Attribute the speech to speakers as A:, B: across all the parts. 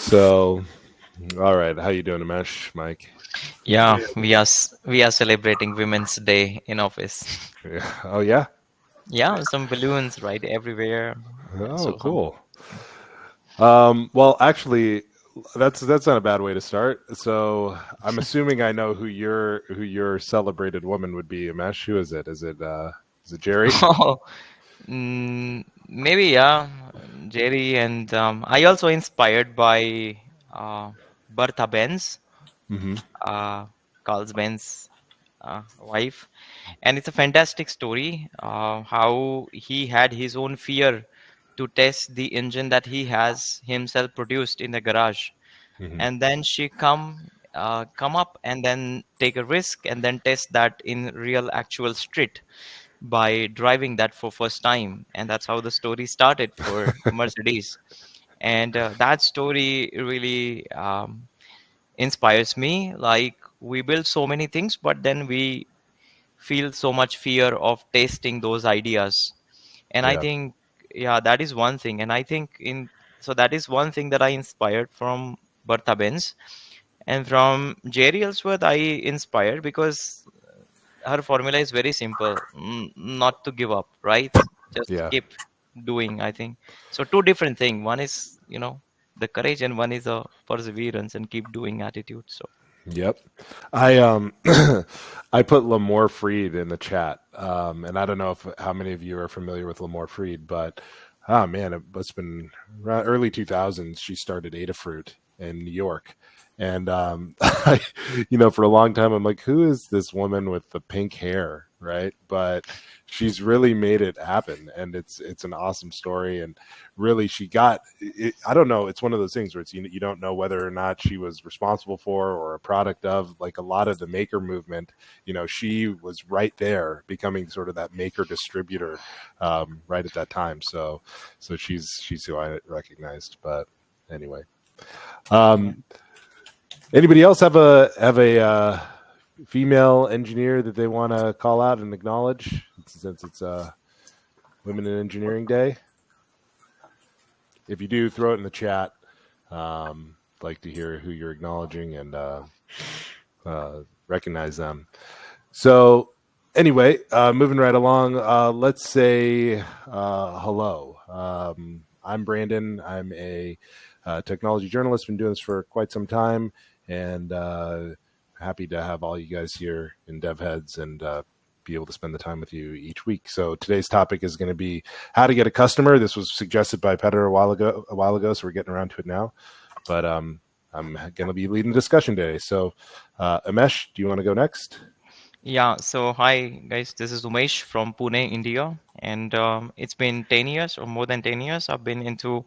A: So, all right, how you doing, Amesh, Mike?
B: Yeah, we are celebrating Women's Day in office.
A: Yeah. Oh yeah.
B: Yeah, some balloons right everywhere.
A: Oh,
B: So some
A: cool. Well, actually, that's not a bad way to start. So, I'm assuming I know who your celebrated woman would be, Amesh. Who is it? Is it Jerry?
B: oh, maybe yeah, Jerry and I also inspired by Bertha Benz,
A: Mm-hmm.
B: uh, Carl Benz wife, and it's a fantastic story how he had his own fear to test the engine that he has himself produced in the garage,
A: Mm-hmm.
B: and then she come up and then take a risk and then test that in real actual street by driving that for first time, and that's how the story started for Mercedes. And that story really inspires me. Like, we build so many things, but then we feel so much fear of tasting those ideas. And I
A: Yeah.
B: think, yeah, that is one thing. And I think in so that is one thing that I inspired from Bertha Benz. And from Jerry Ellsworth, I inspired because her formula is very simple: not to give up, right? Just
A: Yeah.
B: keep doing, I think. So, two different things. One is, the courage, and one is a perseverance and keep doing attitude. So,
A: Yep. I I put Lamore Freed in the chat. And I don't know if how many of you are familiar with Lamore Freed, but oh man, it's been around early 2000s. She started Adafruit in New York. And for a long time I'm like, who is this woman with the pink hair, right? But she's really made it happen, and it's an awesome story. And really, she got it. I don't know, it's one of those things where it's you don't know whether or not she was responsible for or a product of, like, a lot of the maker movement. She was right there becoming sort of that maker distributor, right at that time. So she's who I recognized. But anyway, anybody else have a female engineer that they want to call out and acknowledge, since it's Women in Engineering Day? If you do, throw it in the chat. Like to hear who you're acknowledging and recognize them. So anyway, moving right along, let's say hello. I'm Brandon. I'm a technology journalist. Been doing this for quite some time, and happy to have all you guys here in DevHeads and be able to spend the time with you each week. So today's topic is going to be how to get a customer. This was suggested by Petter a while ago, so we're getting around to it now. But I'm going to be leading the discussion today. So Amesh, do you want to go next?
B: yeah. So, hi guys, this is Umesh from Pune, India, and it's been 10 years or more than 10 years. I've been into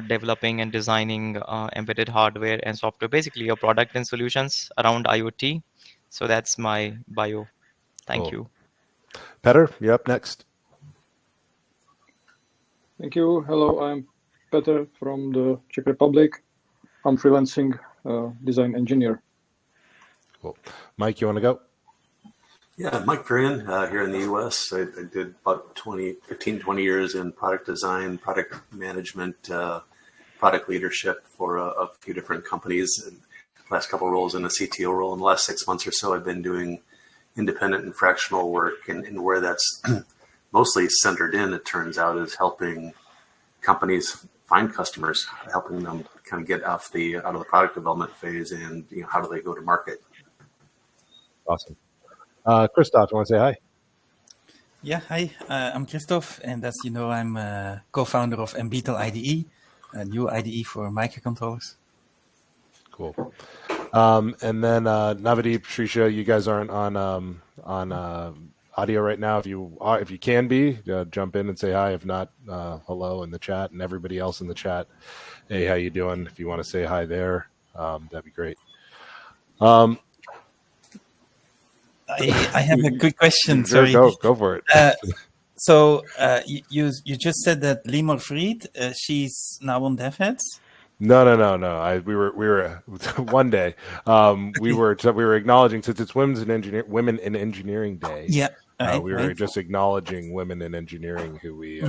B: developing and designing embedded hardware and software, basically a product and solutions around IoT. So that's my bio. Thank
A: Cool.
B: you.
A: Petter, you're up next.
C: Thank you. Hello, I'm Peter from the Czech Republic. I'm freelancing design engineer.
A: Cool. Mike, you want to go?
D: Yeah, Mike Varian here in the U.S. I did about 15, 20 years in product design, product management, product leadership for a few different companies. And last couple of roles in the CTO role. In the last 6 months or so, I've been doing independent and fractional work, and where that's mostly centered in, it turns out, is helping companies find customers, helping them kind of get out of the product development phase, and how do they go to market.
A: Awesome. Christoph, you want to say hi?
E: Yeah, hi, I'm Christoph, and as you know, I'm co-founder of mBeetle IDE, a new IDE for microcontrollers.
A: Cool. And then Navadeep, Shrisha, you guys aren't on audio right now. If you can be, jump in and say hi. If not, hello in the chat, and everybody else in the chat, hey, how you doing? If you want to say hi there, that'd be great.
E: I have a quick question. Sorry.
A: Go for it.
E: So you just said that Limor Fried, she's now on DevHeads.
A: No. We were one day. We were acknowledging, since it's Women in Engineering Day.
E: Yeah.
A: We were just acknowledging women in engineering who we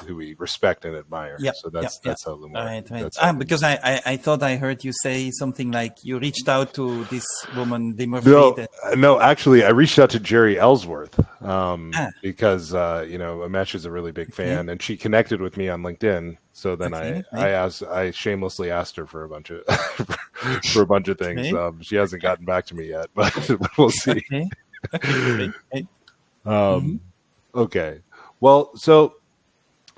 A: who we respect and admire.
E: Yeah,
A: So
E: yeah, yeah.
A: that's how Lumore.
E: Right, right.
A: That's how we.
E: Because I thought I heard you say something like you reached out to this woman, Dimmer
A: No,
E: Fried.
A: no. Actually, I reached out to Jerry Ellsworth
E: Ah,
A: because Amesh is a really big
E: okay,
A: fan, and she connected with me on LinkedIn. So then
E: okay,
A: I shamelessly asked her for a bunch of for a bunch of things.
E: great,
A: She hasn't gotten back to me yet, but we'll see.
E: okay, okay, great, great. Mm-hmm.
A: Um, okay. Well, so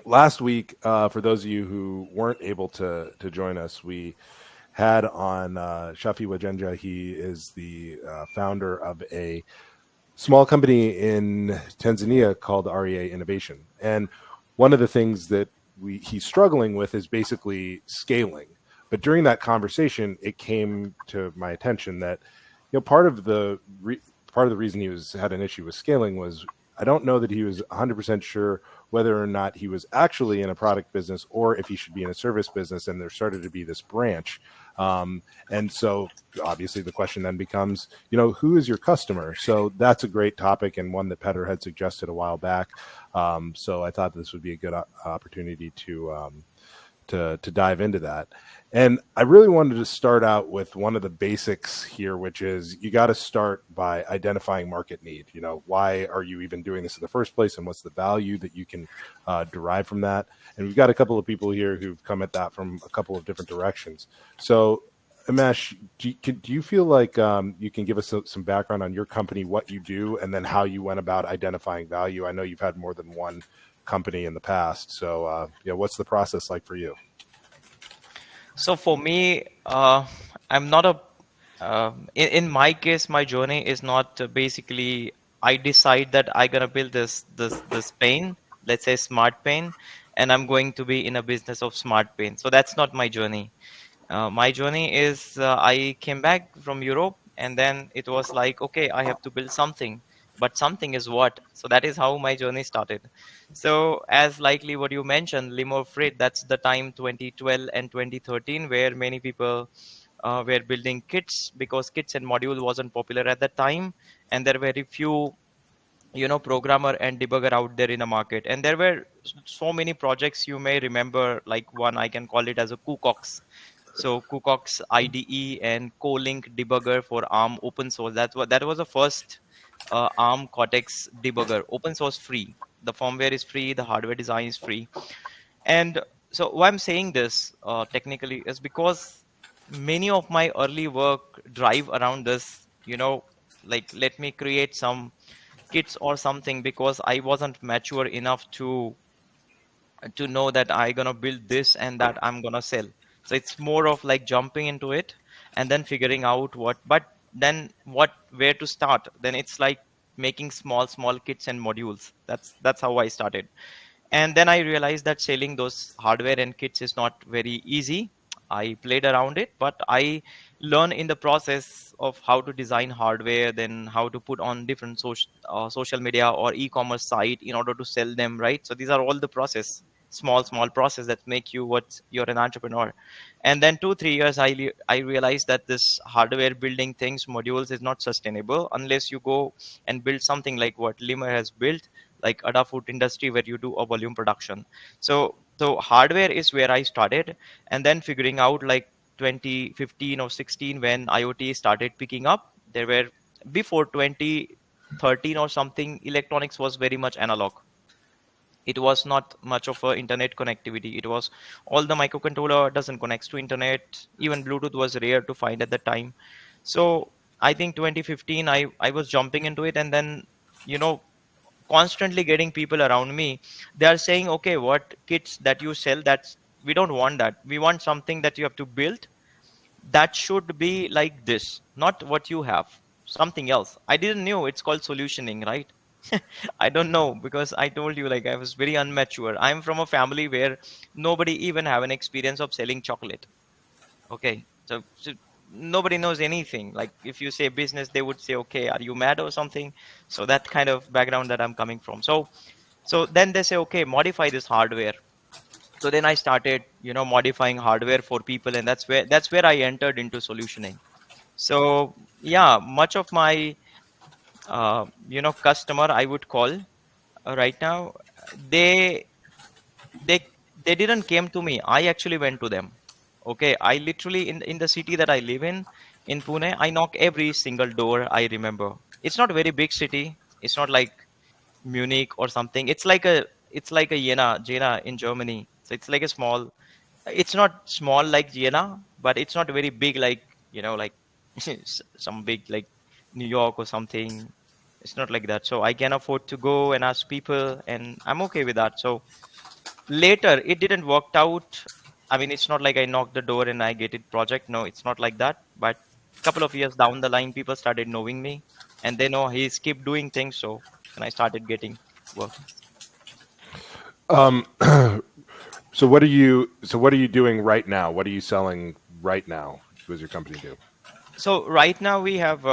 A: last week, for those of you who weren't able to join us, we had on Shafi Wajenja. He is the founder of a small company in Tanzania called REA Innovation. And one of the things that he's struggling with is basically scaling. But during that conversation, it came to my attention that part of the reason he had an issue with scaling was I don't know that he was 100% sure whether or not he was actually in a product business or if he should be in a service business. And there started to be this branch. And so obviously the question then becomes, who is your customer? So that's a great topic and one that Petter had suggested a while back. So I thought this would be a good opportunity to dive into that. And I really wanted to start out with one of the basics here, which is you got to start by identifying market need. Why are you even doing this in the first place, and what's the value that you can derive from that? And we've got a couple of people here who've come at that from a couple of different directions. So, Amesh, do you feel like you can give us some background on your company, what you do, and then how you went about identifying value? I know you've had more than one company in the past. So, what's the process like for you?
B: So for me, I'm not a. In my case, my journey is not basically I decide that I'm gonna build this pen, let's say smart pen, and I'm going to be in a business of smart pen. So that's not my journey. My journey is I came back from Europe, and then it was like, okay, I have to build something, but something is what? So that is how my journey started. So as likely what you mentioned, limo freight, that's the time 2012 and 2013 where many people were building kits because kits and module wasn't popular at that time, and there were very few programmer and debugger out there in the market, and there were so many projects. You may remember, like one I can call it as a kucox. So kucox IDE and co-link debugger for ARM open source. That was the first ARM Cortex debugger, open source, free. The firmware is free, the hardware design is free. And so why I'm saying this technically is because many of my early work drive around this, like let me create some kits or something, because I wasn't mature enough to know that I gonna build this and that I'm gonna sell. So it's more of like jumping into it and then figuring out where to start. Then it's like making small kits and modules. That's how I started. And then I realized that selling those hardware and kits is not very easy. I played around it, but I learned in the process of how to design hardware, then how to put on different social media or e-commerce site in order to sell them, right? So these are all the process, small process that make you what you're an entrepreneur. And then 2 3 years I realized that this hardware building things, modules, is not sustainable unless you go and build something like what Limer has built, like Ada food industry, where you do a volume production. So hardware is where I started, and then figuring out like 2015 or 16 when IoT started picking up. There were, before 2013 or something, electronics was very much analog. It was not much of a internet connectivity. It was all the microcontroller doesn't connect to internet. Even Bluetooth was rare to find at the time. So I think 2015 I was jumping into it, and then you know constantly getting people around me, they are saying, okay, what kits that you sell, that's, we don't want that. We want something that you have to build that should be like this, not what you have, something else. I didn't know it's called solutioning, right? I don't know, because I told you, like, I was very unmature. I'm from a family where nobody even have an experience of selling chocolate. Okay, so nobody knows anything. Like if you say business, they would say, okay, are you mad or something? So that kind of background that I'm coming from. So then they say, okay, modify this hardware. So then I started modifying hardware for people, and that's where I entered into solutioning. So yeah, much of my customer, I would call, right now, they they they didn't came to me. I actually went to them. Okay, I literally in the city that I live in Pune, I knock every single door I remember. It's not a very big city. It's not like Munich or something. It's like a Jena in Germany. So it's like a small. It's not small like Jena, but it's not very big like like some big like New York or something. It's not like that. So I can afford to go and ask people, and I'm okay with that. So later it didn't work out. I mean, it's not like I knocked the door and I get it project. No, it's not like that. But couple of years down the line, people started knowing me, and they know he's keep doing things. So and I started getting work.
A: Um, so what are you doing right now? What are you selling right now? What does your company do?
B: So right now we have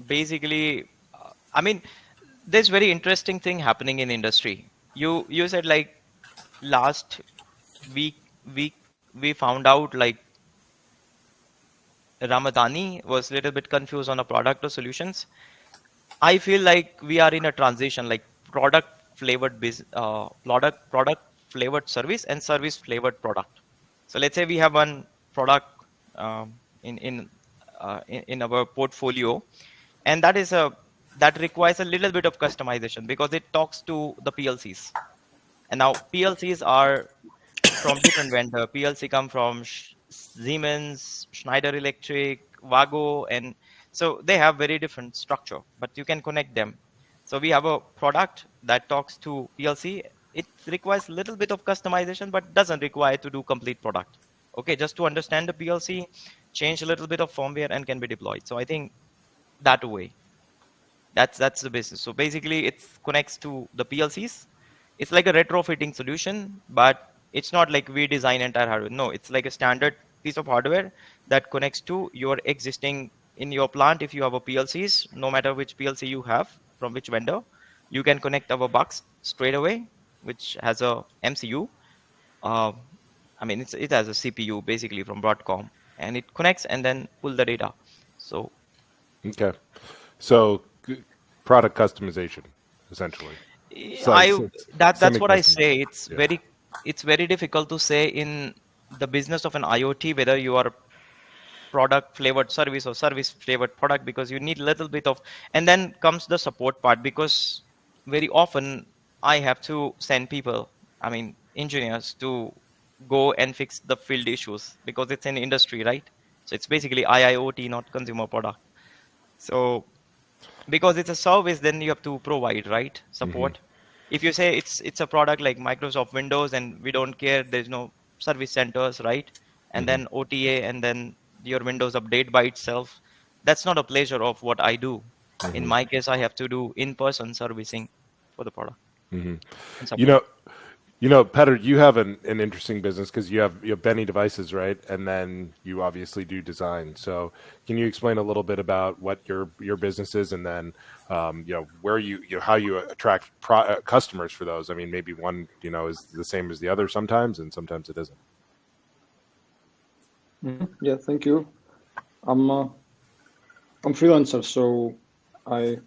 B: basically, I mean, there's very interesting thing happening in industry. You said like last week week we found out like Ramadani was a little bit confused on a product or solutions. I feel like we are in a transition, like product flavored service and service flavored product. So let's say we have one product in our portfolio, and that requires a little bit of customization because it talks to the PLCs. And now PLCs are from different vendor. PLC come from Siemens, Schneider Electric, Wago, and so they have very different structure, but you can connect them. So we have a product that talks to PLC. It requires a little bit of customization, but doesn't require to do complete product. Okay, just to understand the PLC, change a little bit of firmware and can be deployed. So I think that way. That's the basis. So basically, it connects to the PLCs. It's like a retrofitting solution, but it's not like we design entire hardware. No, it's like a standard piece of hardware that connects to your existing in your plant. If you have a PLCs, no matter which PLC you have from which vendor, you can connect our box straight away, which has a MCU. Uh, I mean, it has a CPU basically from Broadcom, and it connects and then pull the data. So
A: Okay. So product customization, essentially.
B: I that's what I
A: Semi-custom.
B: say.
A: Yeah.
B: It's very difficult to say in the business of an IoT whether you are product flavored service or service flavored product because you need a little bit of, and then comes the support part because very often I have to send people, I mean engineers to go and fix the field issues because it's an industry, right? So it's basically IIoT, not consumer product. So because it's a service, then you have to provide right
A: Hmm.
B: support. If you say it's a product like Microsoft Windows and we don't care, there's no service centers, right? And
A: Hmm.
B: then OTA and then your Windows update by itself, that's not a pleasure of what I do. In
A: Hmm.
B: my case, I have to do in-person servicing for the product
A: Hmm.
B: and
A: You
B: support.
A: know, Petter, you have an interesting business because you have Benny devices, right? And then you obviously do design. So can you explain a little bit about what your business is, and then where how you attract customers for those? I mean, maybe one is the same as the other sometimes, and sometimes it isn't.
C: Yeah, thank you. I'm freelancer, so I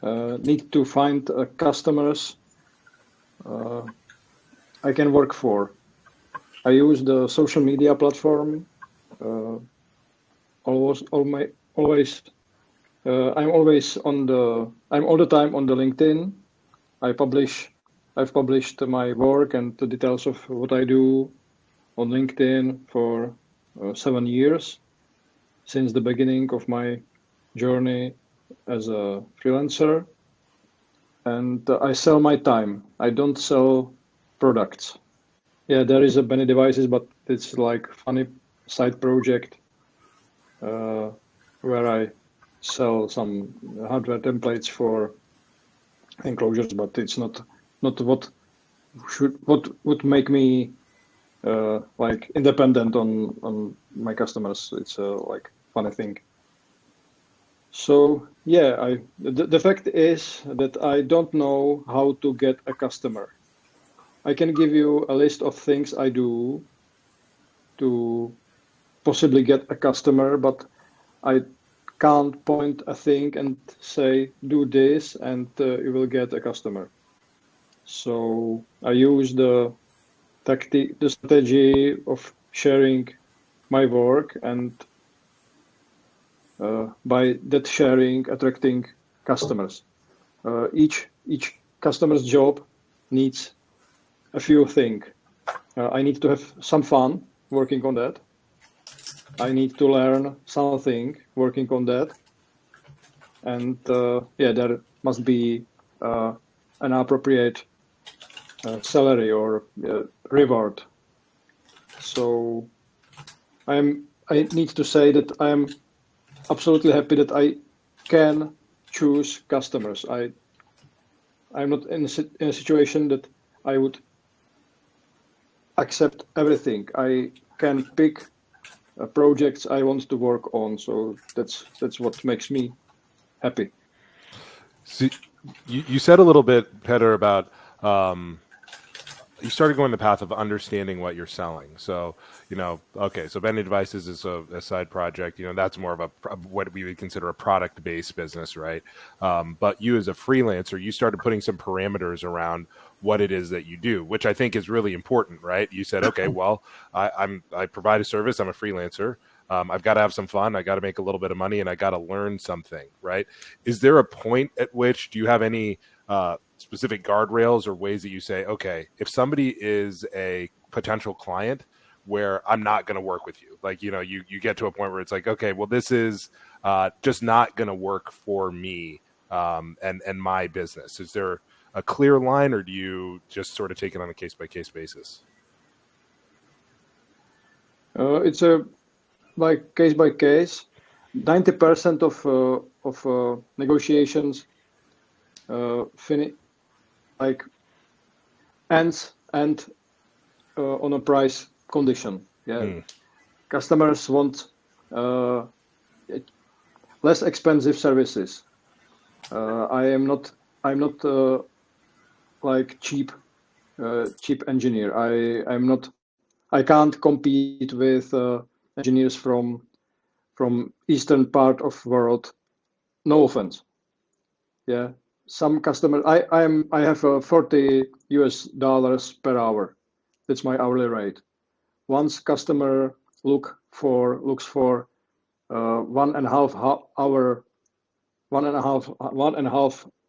C: need to find customers I can work for. I use the social media platform. Uh, always. I'm all the time on the LinkedIn. I publish. I've published my work and the details of what I do on LinkedIn for 7 years since the beginning of my journey as a freelancer. And I sell my time. I don't sell products. Yeah, there is a Benny devices, but it's like funny side project uh, where I sell some hardware templates for enclosures, but it's not what would make me like independent on my customers. It's a like funny thing. So yeah, the fact is that I don't know how to get a customer. I can give you a list of things I do to possibly get a customer, but I can't point a thing and say, do this and you will get a customer. So I use the the strategy of sharing my work, and by that sharing, attracting customers. Each customer's job needs a few things. I need to have some fun working on that. I need to learn something working on that. And there must be an appropriate salary or reward. So I need to say that I am absolutely happy that I can choose customers. I'm not in a situation that I would accept everything. I can pick projects I want to work on. So that's what makes me happy.
A: So you said a little bit, Peter, about you started going the path of understanding what you're selling. So, okay, so Bending Devices is a side project. That's more of what we would consider a product-based business, right? But you as a freelancer, you started putting some parameters around what it is that you do, which I think is really important, right? You said, okay, well, I provide a service. I'm a freelancer. I've got to have some fun. I got to make a little bit of money, and I got to learn something, right? Is there a point at which, do you have any specific guardrails or ways that you say, okay, if somebody is a potential client where I'm not going to work with you, like, you get to a point where it's like, okay, well, this is just not going to work for me and my business. Is there a clear line, or do you just sort of take it on a case-by-case basis?
C: It's a like case by case. 90% of negotiations ends on a price condition. Yeah, customers want less expensive services. I'm not like cheap engineer. I can't compete with engineers from eastern part of world. No offense. Yeah, some customers. I have $40 per hour. That's my hourly rate. Once customer looks for 1.5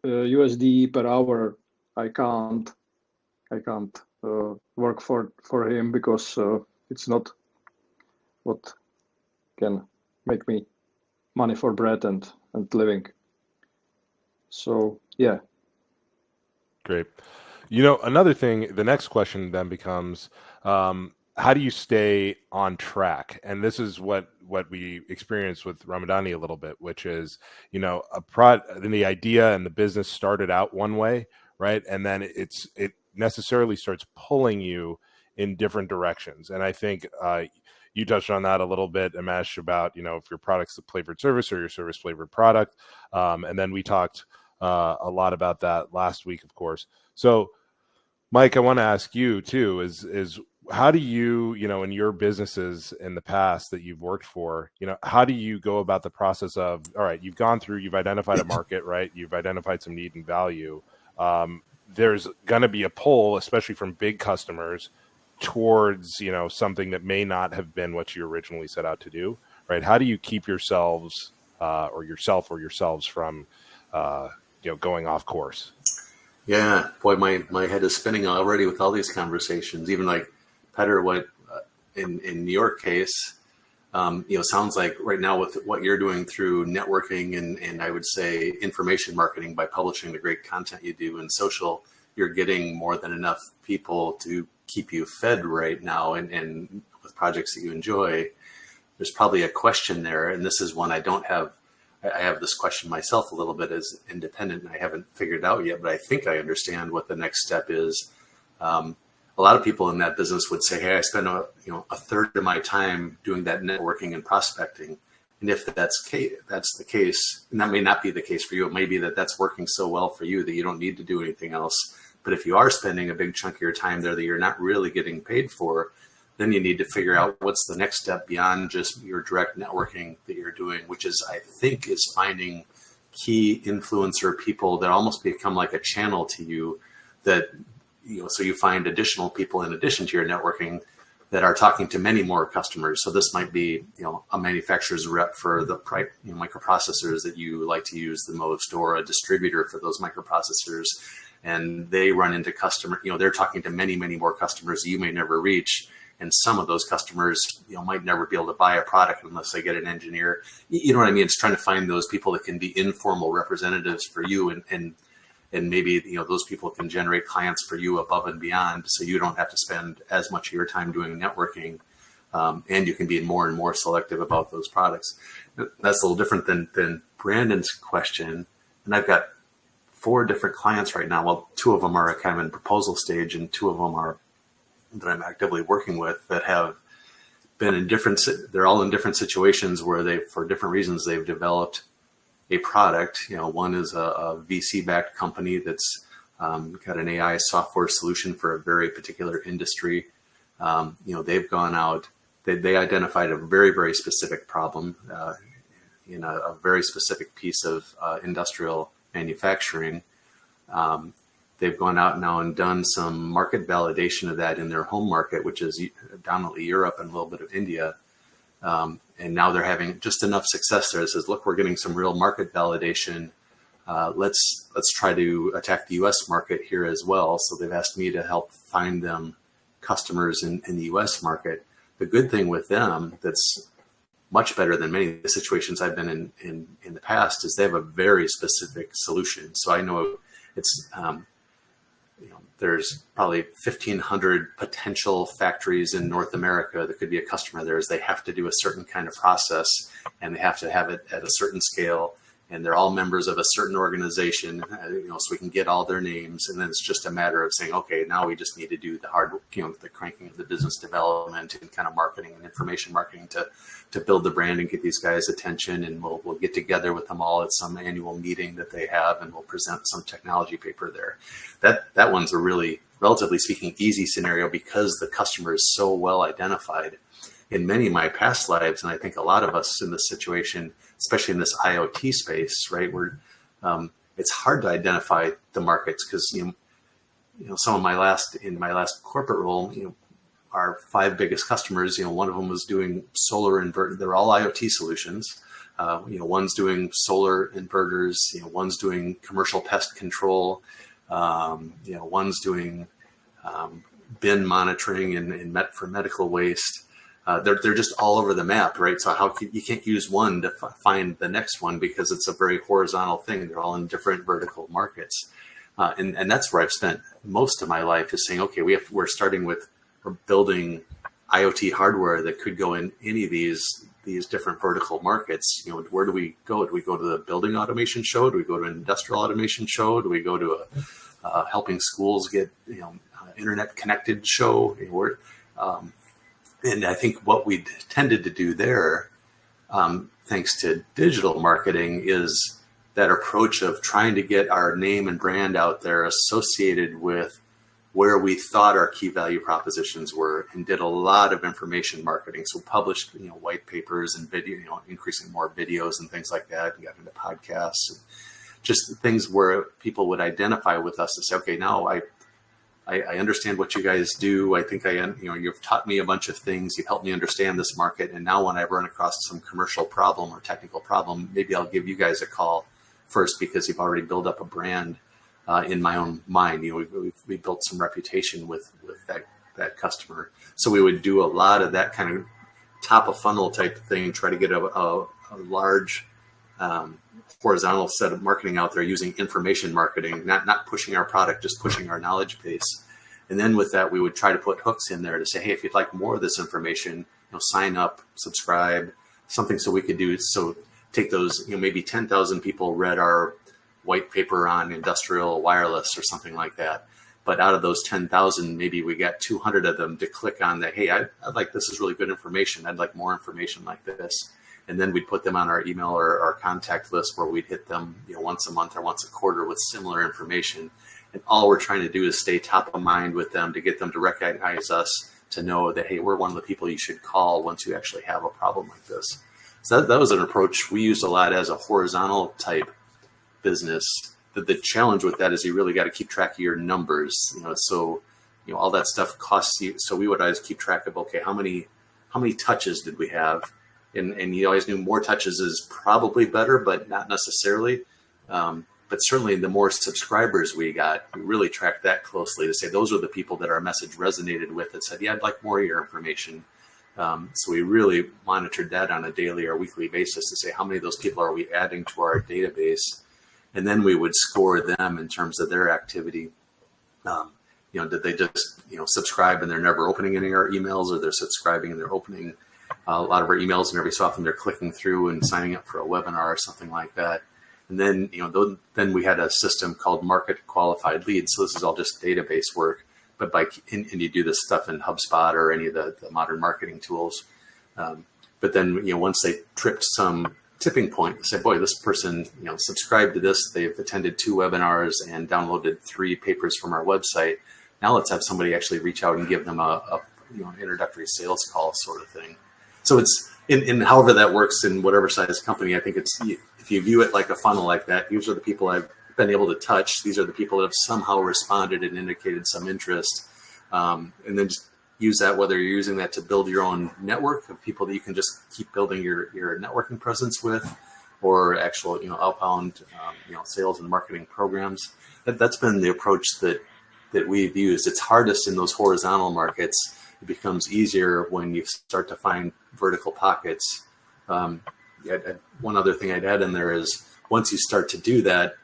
C: USD per hour, I can't work for him, because it's not what can make me money for bread and living. So yeah.
A: Great. Another thing, the next question then becomes, how do you stay on track? And this is what we experienced with Ramadani a little bit, which is, the idea and the business started out one way, right? And then it necessarily starts pulling you in different directions. And I think you touched on that a little bit, Amesh, about, if your product's a flavored service or your service flavored product. And then we talked a lot about that last week, of course. So Mike, I want to ask you too, is how do you, in your businesses in the past that you've worked for, how do you go about the process of, all right, you've identified a market, right? You've identified some need and value. There's going to be a pull, especially from big customers, towards, something that may not have been what you originally set out to do, right? How do you keep yourselves or yourselves from, going off course?
D: Yeah, boy, my head is spinning already with all these conversations. Even like Peter, what in your case, sounds like right now with what you're doing through networking and I would say information marketing by publishing the great content you do in social, you're getting more than enough people to keep you fed right now, and with projects that you enjoy. There's probably a question there, and this is one I have this question myself a little bit as independent, and I haven't figured it out yet, but I think I understand what the next step is. A lot of people in that business would say, hey, I spend a third of my time doing that networking and prospecting. And if that's the case, and that may not be the case for you, it may be that that's working so well for you that you don't need to do anything else. But if you are spending a big chunk of your time there that you're not really getting paid for, then you need to figure out what's the next step beyond just your direct networking that you're doing, which is, I think, is finding key influencer people that almost become like a channel to you, that so you find additional people in addition to your networking that are talking to many more customers. So this might be, a manufacturer's rep for the microprocessors that you like to use the most, or a distributor for those microprocessors. And they run into they're talking to many, many more customers you may never reach. And some of those customers, might never be able to buy a product unless they get an engineer. You know what I mean? It's trying to find those people that can be informal representatives for you, and maybe those people can generate clients for you above and beyond, so you don't have to spend as much of your time doing networking, and you can be more and more selective about those products. That's a little different than Brandon's question. And I've got 4 different clients right now. Well, 2 of them are kind of in proposal stage, and 2 of them are that I'm actively working with that have been they're all in different situations where for different reasons, they've developed a product. One is a VC-backed company that's got an AI software solution for a very particular industry. They've gone out, they identified a very, very specific problem in a very specific piece of industrial manufacturing. They've gone out now and done some market validation of that in their home market, which is dominantly Europe and a little bit of India. And now they're having just enough success there. It says, look, we're getting some real market validation. Let's try to attack the U.S. market here as well. So they've asked me to help find them customers in the U.S. market. The good thing with them that's much better than many of the situations I've been in the past is they have a very specific solution. So I know it's there's probably 1,500 potential factories in North America that could be a customer of theirs. They have to do a certain kind of process, and they have to have it at a certain scale. And they're all members of a certain organization, so we can get all their names. And then it's just a matter of saying, okay, now we just need to do the hard, the cranking of the business development and kind of marketing and information marketing to build the brand and get these guys' attention. And we'll get together with them all at some annual meeting that they have, and we'll present some technology paper there. That one's a really, relatively speaking, easy scenario because the customer is so well identified. In many of my past lives, and I think a lot of us in this situation, especially in this IoT space, right, where it's hard to identify the markets because some of my last corporate role, our 5 biggest customers, one of them was doing solar inverter. They're all IoT solutions. One's doing solar inverters. One's doing commercial pest control. One's doing bin monitoring for medical waste. They're just all over the map, right? So you can't use one to find the next one because it's a very horizontal thing. They're all in different vertical markets, and that's where I've spent most of my life is saying, okay, we're building IoT hardware that could go in any of these different vertical markets. Where do we go? Do we go to the building automation show? Do we go to an industrial automation show? Do we go to a helping schools get internet connected show? And I think what we tended to do there, thanks to digital marketing, is that approach of trying to get our name and brand out there associated with where we thought our key value propositions were, and did a lot of information marketing. So published, white papers and video, increasing more videos and things like that. We got into podcasts, and just things where people would identify with us and say, okay, now I understand what you guys do. I think you've taught me a bunch of things. You've helped me understand this market. And now when I run across some commercial problem or technical problem, maybe I'll give you guys a call first because you've already built up a brand in my own mind. We built some reputation with that customer. So we would do a lot of that kind of top of funnel type of thing, try to get a large horizontal set of marketing out there using information marketing, not pushing our product, just pushing our knowledge base. And then with that, we would try to put hooks in there to say, hey, if you'd like more of this information, sign up, subscribe, something so we could do. So take those, maybe 10,000 people read our white paper on industrial wireless or something like that. But out of those 10,000, maybe we got 200 of them to click on that. Hey, I'd like, this is really good information. I'd like more information like this. And then we'd put them on our email or our contact list where we'd hit them once a month or once a quarter with similar information. And all we're trying to do is stay top of mind with them to get them to recognize us, to know that, hey, we're one of the people you should call once you actually have a problem like this. So that was an approach we used a lot as a horizontal type business. the challenge with that is you really got to keep track of your numbers, so all that stuff costs you. So we would always keep track of, okay, how many touches did we have, and you always knew more touches is probably better, but not necessarily. But certainly the more subscribers we got, we really tracked that closely to say those are the people that our message resonated with, that said, yeah, I'd like more of your information. So we really monitored that on a daily or weekly basis to say how many of those people are we adding to our database. And then we would score them in terms of their activity. Did they just, subscribe and they're never opening any of our emails, or they're subscribing and they're opening a lot of our emails, and every so often they're clicking through and signing up for a webinar or something like that. And then, then we had a system called Market Qualified Leads. So this is all just database work, but and you do this stuff in HubSpot or any of the modern marketing tools. But then, once they tripped some tipping point, they say, boy, this person, subscribed to this, they've attended 2 webinars and downloaded 3 papers from our website. Now let's have somebody actually reach out and give them an introductory sales call sort of thing. So it's in however that works in whatever size company. I think it's, if you view it like a funnel like that, these are the people I've been able to touch. These are the people that have somehow responded and indicated some interest. And then just use that, whether you're using that to build your own network of people that you can just keep building your networking presence with, or actual, outbound, sales and marketing programs. That's been the approach that we've used. It's hardest in those horizontal markets. It becomes easier when you start to find vertical pockets. One other thing I'd add in there is, once you start to do that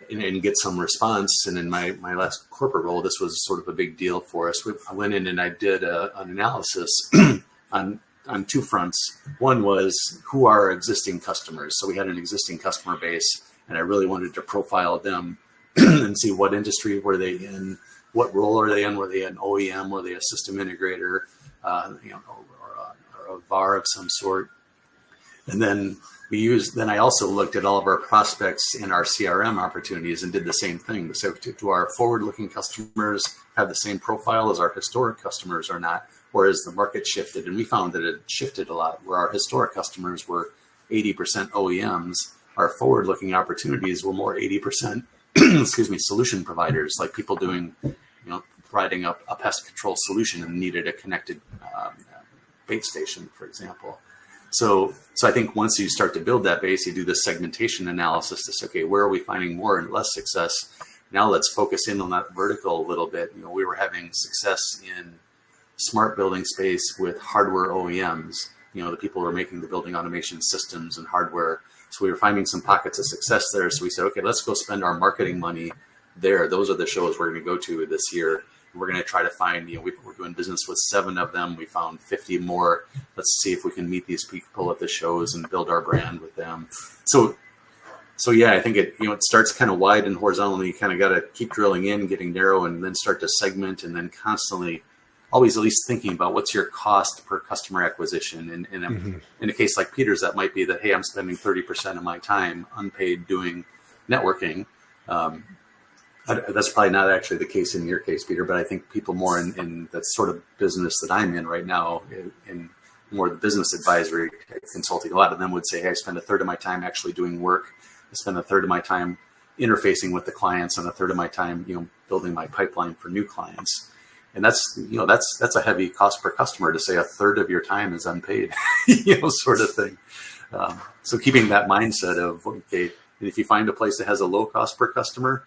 D: and get some response, and in my last corporate role, this was sort of a big deal for us. I went in and I did an analysis on 2 fronts. One was, who are our existing customers? So we had an existing customer base, and I really wanted to profile them and see what industry were they in, what role are they in, were they an OEM, were they a system integrator, or a VAR of some sort. And then I also looked at all of our prospects in our CRM opportunities and did the same thing. So do our forward-looking customers have the same profile as our historic customers or not? Or has the market shifted? And we found that it shifted a lot, where our historic customers were 80% OEMs. Our forward-looking opportunities were more 80%, solution providers, like people doing, providing a pest control solution and needed a connected bait station, for example. So I think once you start to build that base, you do this segmentation analysis to say, okay, where are we finding more and less success? Now let's focus in on that vertical a little bit. We were having success in smart building space with hardware OEMs, the people who are making the building automation systems and hardware. So we were finding some pockets of success there. So we said, okay, let's go spend our marketing money there. Those are the shows we're going to go to this year. We're going to try to find, we're doing business with 7 of them. We found 50 more. Let's see if we can meet these people at the shows and build our brand with them. So yeah, I think it starts kind of wide and horizontal, and you kind of got to keep drilling in, getting narrow, and then start to segment, and then constantly always at least thinking about what's your cost per customer acquisition. And in a case like Peter's, that might be that, hey, I'm spending 30% of my time unpaid doing networking. That's probably not actually the case in your case, Peter, but I think people more in that sort of business that I'm in right now, in more the business advisory consulting, a lot of them would say, hey, I spend 1/3 of my time actually doing work. I spend 1/3 of my time interfacing with the clients, and 1/3 of my time, building my pipeline for new clients. And that's a heavy cost per customer to say 1/3 of your time is unpaid, sort of thing. So keeping that mindset of, okay, if you find a place that has a low cost per customer,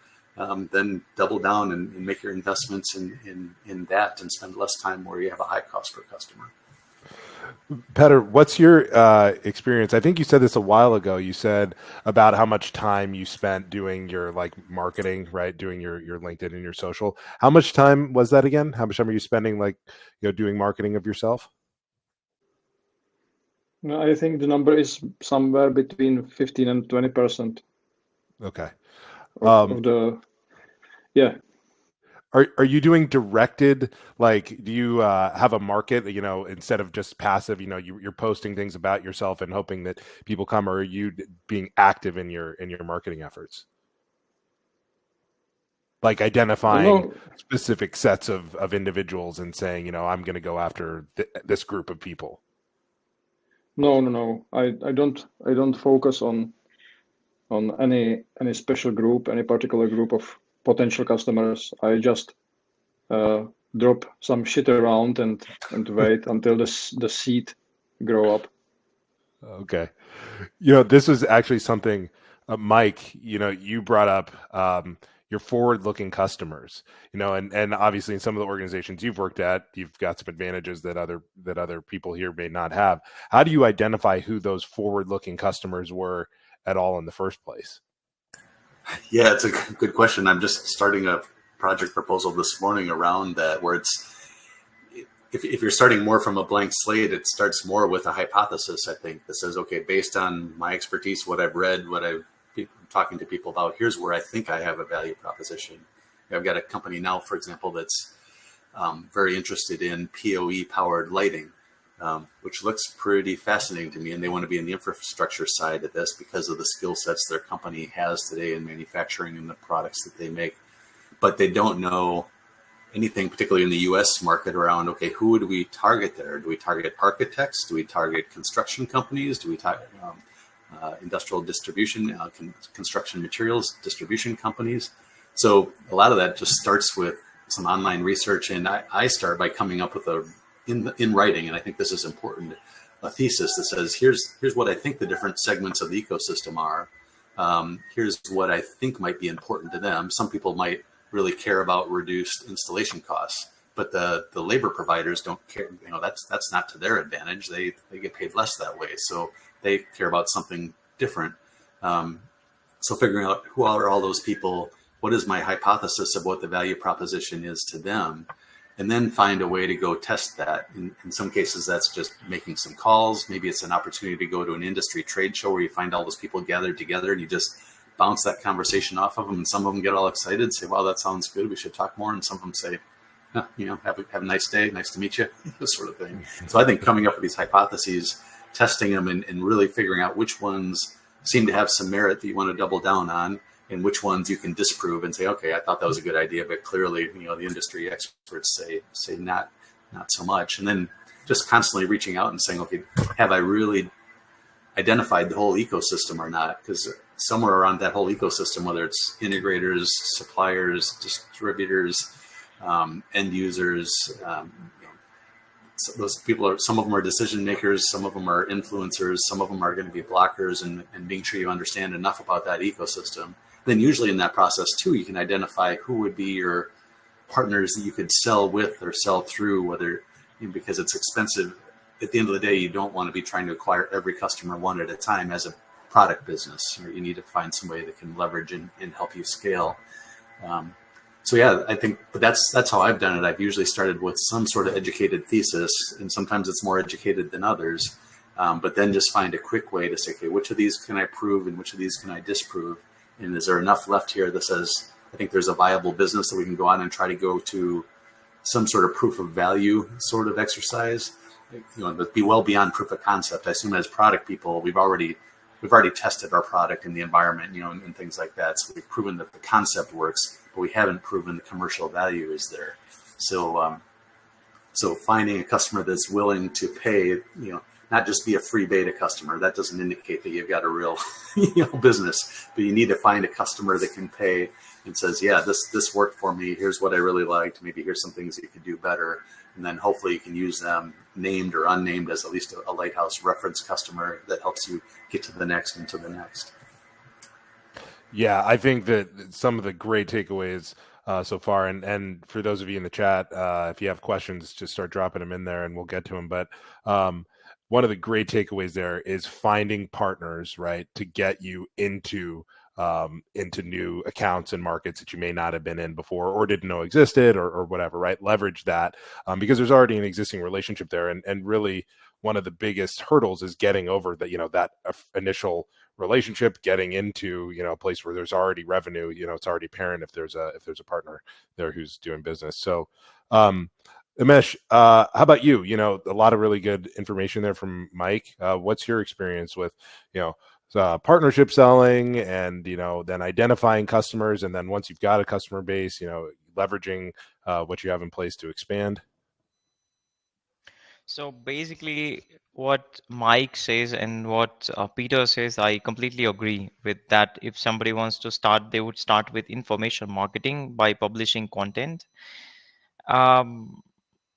D: then double down and make your investments in that, and spend less time where you have a high cost per customer.
A: Petter, what's your experience? I think you said this a while ago. You said about how much time you spent doing your marketing, right? Doing your LinkedIn and your social. How much time was that again? How much time are you spending doing marketing of yourself?
C: No, I think the number is somewhere between 15 and 20%.
A: Okay.
C: Yeah.
A: Are you doing directed, do you have a market, instead of just passive, you're posting things about yourself and hoping that people come, or are you being active in your marketing efforts? Like identifying specific sets of individuals and saying, I'm going to go after this group of people.
C: No. I don't focus on on any special group, any particular group of potential customers. I just drop some shit around and wait until the seed grow up.
A: Okay. This was actually something, Mike, you brought up your forward-looking customers, and obviously in some of the organizations you've worked at, you've got some advantages that other people here may not have. How do you identify who those forward-looking customers were at all in the first place?
D: Yeah, it's a good question. I'm just starting a project proposal this morning around that, where it's, if you're starting more from a blank slate, it starts more with a hypothesis, I think, that says, okay, based on my expertise, what I've read, what I've been talking to people about, here's where I think I have a value proposition. I've got a company now, for example, that's very interested in PoE powered lighting, which looks pretty fascinating to me. And they want to be in the infrastructure side of this because of the skill sets their company has today in manufacturing and the products that they make. But they don't know anything, particularly in the US market, around, okay, who do we target there? Do we target architects? Do we target construction companies? Do we target industrial distribution, construction materials distribution companies? So a lot of that just starts with some online research. And I start by coming up with in writing, and I think this is important, a thesis that says, here's what I think the different segments of the ecosystem are. Here's what I think might be important to them. Some people might really care about reduced installation costs, but the labor providers don't care. That's not to their advantage. They get paid less that way, so they care about something different. So figuring out who are all those people, what is my hypothesis of what the value proposition is to them, and then find a way to go test that. In some cases, that's just making some calls. Maybe it's an opportunity to go to an industry trade show where you find all those people gathered together and you just bounce that conversation off of them. And some of them get all excited, say, wow, that sounds good, we should talk more. And some of them say, have a nice day, nice to meet you, this sort of thing. So I think coming up with these hypotheses, testing them, and really figuring out which ones seem to have some merit that you want to double down on, and which ones you can disprove and say, okay, I thought that was a good idea, but clearly, the industry experts say not so much. And then just constantly reaching out and saying, okay, have I really identified the whole ecosystem or not? Because somewhere around that whole ecosystem, whether it's integrators, suppliers, distributors, end users, those people some of them are decision makers, some of them are influencers, some of them are going to be blockers, and being sure you understand enough about that ecosystem. Then usually in that process too, you can identify who would be your partners that you could sell with or sell through, whether, because it's expensive. At the end of the day, you don't want to be trying to acquire every customer one at a time as a product business. You need to find somebody that can leverage and help you scale. So yeah, I think, but that's how I've done it. I've usually started with some sort of educated thesis, and sometimes it's more educated than others. But then just find a quick way to say, okay, which of these can I prove and which of these can I disprove? And is there enough left here that says, I think there's a viable business that we can go on and try to go to some sort of proof of value sort of exercise, but be well beyond proof of concept. I assume as product people, we've already tested our product in the environment, and things like that. So we've proven that the concept works, but we haven't proven the commercial value is there. So, so finding a customer that's willing to pay, not just be a free beta customer. That doesn't indicate that you've got a real, business. But you need to find a customer that can pay and says, yeah, this worked for me. Here's what I really liked. Maybe here's some things that you could do better. And then hopefully you can use them, named or unnamed, as at least a lighthouse reference customer that helps you get to the next and to the next.
A: Yeah, I think that some of the great takeaways so far, and for those of you in the chat, if you have questions, just start dropping them in there and we'll get to them. But one of the great takeaways there is finding partners, right, to get you into new accounts and markets that you may not have been in before or didn't know existed or whatever, right? Leverage that because there's already an existing relationship there. And really one of the biggest hurdles is getting over that, that initial relationship, getting into, a place where there's already revenue, it's already apparent if there's a partner there who's doing business. So, Umesh, how about you? A lot of really good information there from Mike. What's your experience with, partnership selling and, then identifying customers, and then once you've got a customer base, leveraging what you have in place to expand?
B: So basically, what Mike says and what Peter says, I completely agree with that. If somebody wants to start, they would start with information marketing by publishing content. Um,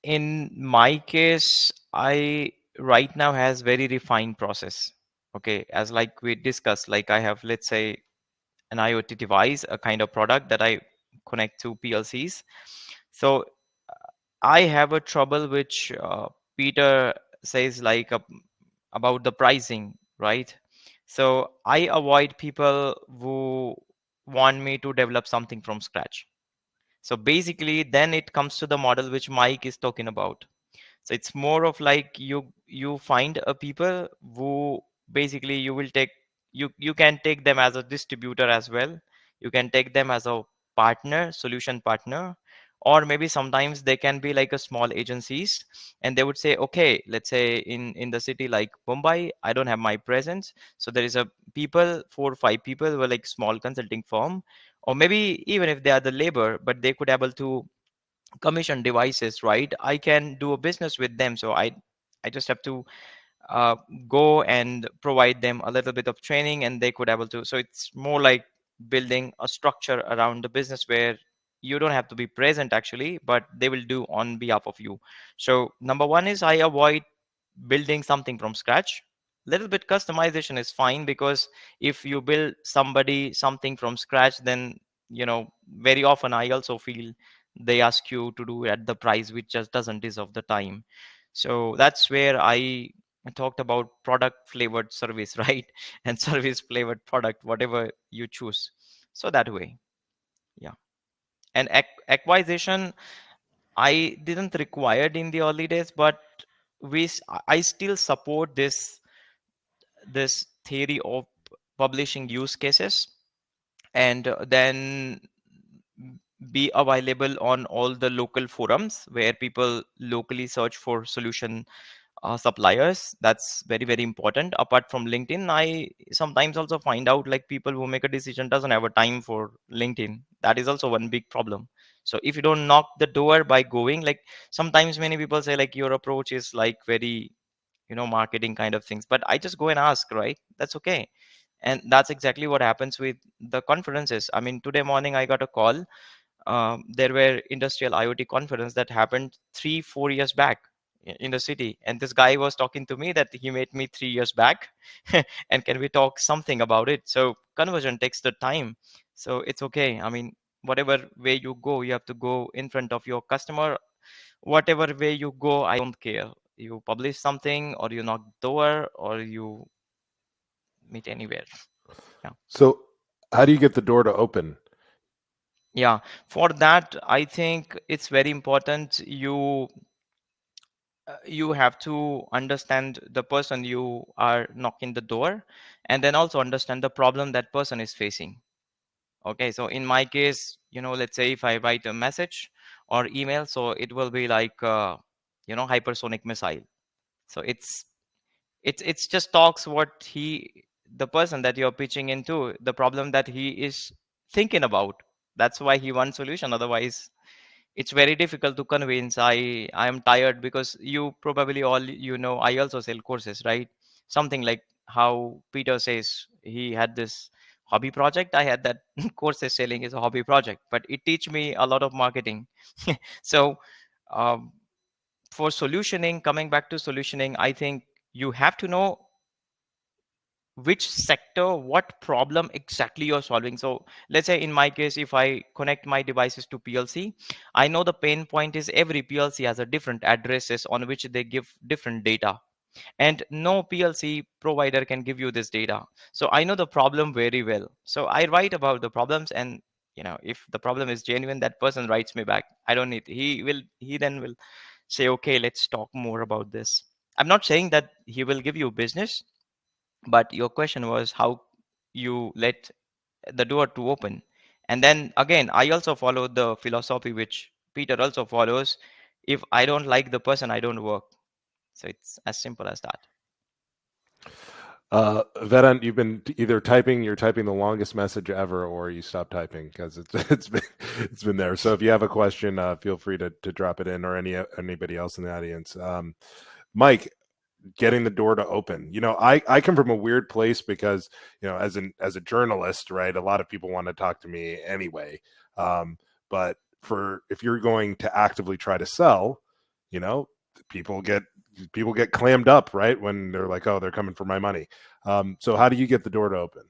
B: in my case, I right now has very refined process. Okay, as like we discussed, like I have, let's say, an IoT device, a kind of product that I connect to PLCs. So I have a trouble which Peter says like about the pricing, right? So I avoid people who want me to develop something from scratch. So basically, then it comes to the model which Mike is talking about. So it's more of like you find a people who basically you can take them as a distributor as well. You can take them as a partner, solution partner, or maybe sometimes they can be like a small agencies, and they would say, okay, let's say in the city like Mumbai, I don't have my presence, so there is a people, 4 or 5 people who are like small consulting firm, or maybe even if they are the labor, but they could able to commission devices, right? I can do a business with them. So I just have to uh, go and provide them a little bit of training, and they could able to. So it's more like building a structure around the business where you don't have to be present actually, but they will do on behalf of you. So number one is I avoid building something from scratch. Little bit customization is fine, because if you build somebody something from scratch, then very often I also feel they ask you to do at the price which just doesn't deserve the time. So that's where I talked about product flavored service, right? And service flavored product, whatever you choose. So that way, yeah. And acquisition, I didn't require it in the early days, but I still support this theory of publishing use cases, and then be available on all the local forums where people locally search for solution suppliers. That's very very important. Apart from LinkedIn, I sometimes also find out like people who make a decision doesn't have a time for LinkedIn. That is also one big problem. So if you don't knock the door by going, like sometimes many people say like your approach is like very marketing kind of things, but I just go and ask, right? That's okay. And that's exactly what happens with the conferences. I mean, today morning I got a call. There were industrial IoT conference that happened 3-4 years back in the city, and this guy was talking to me that he met me 3 years back, and can we talk something about it? So conversion takes the time, so it's okay. I mean, whatever way you go, you have to go in front of your customer. Whatever way you go, I don't care. You publish something, or you knock door, or you meet anywhere. Yeah.
A: So, how do you get the door to open?
B: Yeah, for that, I think it's very important you have to understand the person you are knocking the door, and then also understand the problem that person is facing. Okay, so in my case, let's say if I write a message or email, so it will be like hypersonic missile. So it's just talks what the person that you're pitching into, the problem that he is thinking about. That's why he wants solution. Otherwise it's very difficult to convince. I am tired, because you probably all I also sell courses, right? Something like how Peter says he had this hobby project. I had that courses selling is a hobby project, but it teach me a lot of marketing. So um, for solutioning, coming back to solutioning, I think you have to know which sector, what problem exactly you're solving. So let's say in my case, if I connect my devices to PLC, I know the pain point is every PLC has a different addresses on which they give different data, and no PLC provider can give you this data. So I know the problem very well. So I write about the problems, and if the problem is genuine, that person writes me back. I don't need, he then will say, okay, let's talk more about this. I'm not saying that he will give you business, but your question was how you let the door to open. And then again, I also follow the philosophy which Peter also follows. If I don't like the person, I don't work. So it's as simple as that.
A: Vedant, you're typing the longest message ever, or you stop typing because it's been there. So if you have a question, feel free to drop it in, or anybody else in the audience. Mike, getting the door to open. I come from a weird place because, as a journalist, right, a lot of people want to talk to me anyway. But if you're going to actively try to sell, people get clammed up, right, when they're like, oh, they're coming for my money. So how do you get the door to open?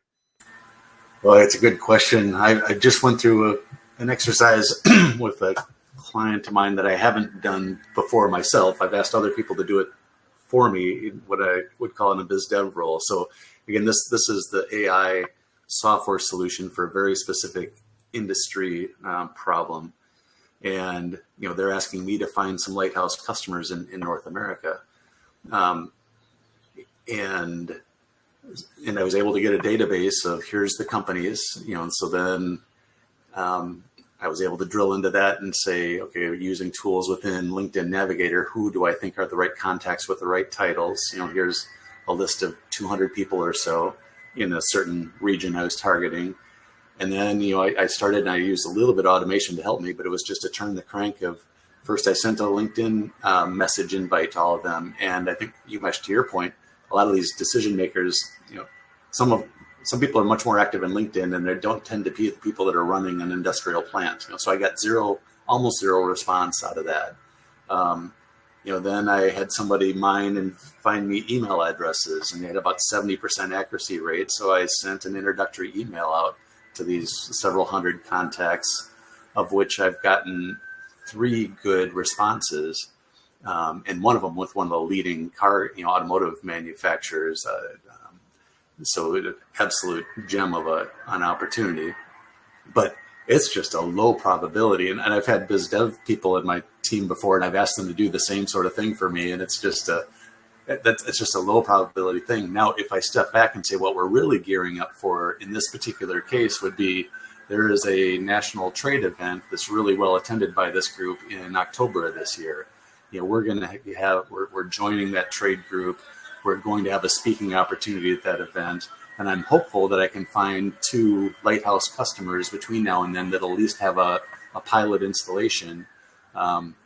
D: Well, it's a good question. I just went through an exercise with a client of mine that I haven't done before myself. I've asked other people to do it for me, what I would call in a biz dev role. So again, this is the AI software solution for a very specific industry problem. And, they're asking me to find some lighthouse customers in North America. And I was able to get a database of here's the companies, and so then I was able to drill into that and say, okay, using tools within LinkedIn Navigator, who do I think are the right contacts with the right titles? Here's a list of 200 people or so in a certain region I was targeting. And then, I started and I used a little bit of automation to help me, but it was just to turn the crank of first I sent a LinkedIn message invite to all of them. And I think, Umesh, to your point, a lot of these decision makers, some people are much more active in LinkedIn and they don't tend to be the people that are running an industrial plant. So I got almost zero response out of that. Then I had somebody mine and find me email addresses, and they had about 70% accuracy rate. So I sent an introductory email out to these several hundred contacts, of which I've gotten 3 good responses. And one of them with one of the leading automotive manufacturers. So an absolute gem of an opportunity, but it's just a low probability. And I've had biz dev people in my team before, and I've asked them to do the same sort of thing for me. And it's just a low probability thing. Now, if I step back and say what we're really gearing up for in this particular case would be, there is a national trade event that's really well attended by this group in October of this year. We're going to we're joining that trade group. We're going to have a speaking opportunity at that event. And I'm hopeful that I can find 2 lighthouse customers between now and then that'll at least have a pilot installation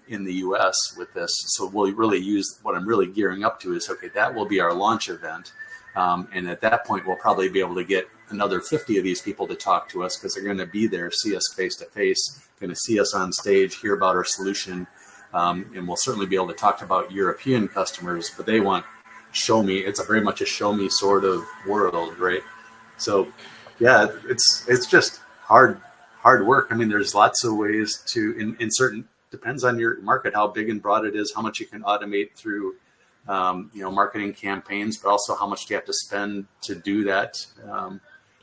D: in the US with this. So we'll really use what I'm really gearing up to is, okay, that will be our launch event. And at that point, we'll probably be able to get another 50 of these people to talk to us because they're going to be there, see us face to face, going to see us on stage, hear about our solution. And we'll certainly be able to talk about European customers, but they want show me. It's very much a show me sort of world, right? So yeah, it's just hard work. I mean, there's lots of ways to, in certain, depends on your market, how big and broad it is, how much you can automate through, marketing campaigns, but also how much do you have to spend to do that.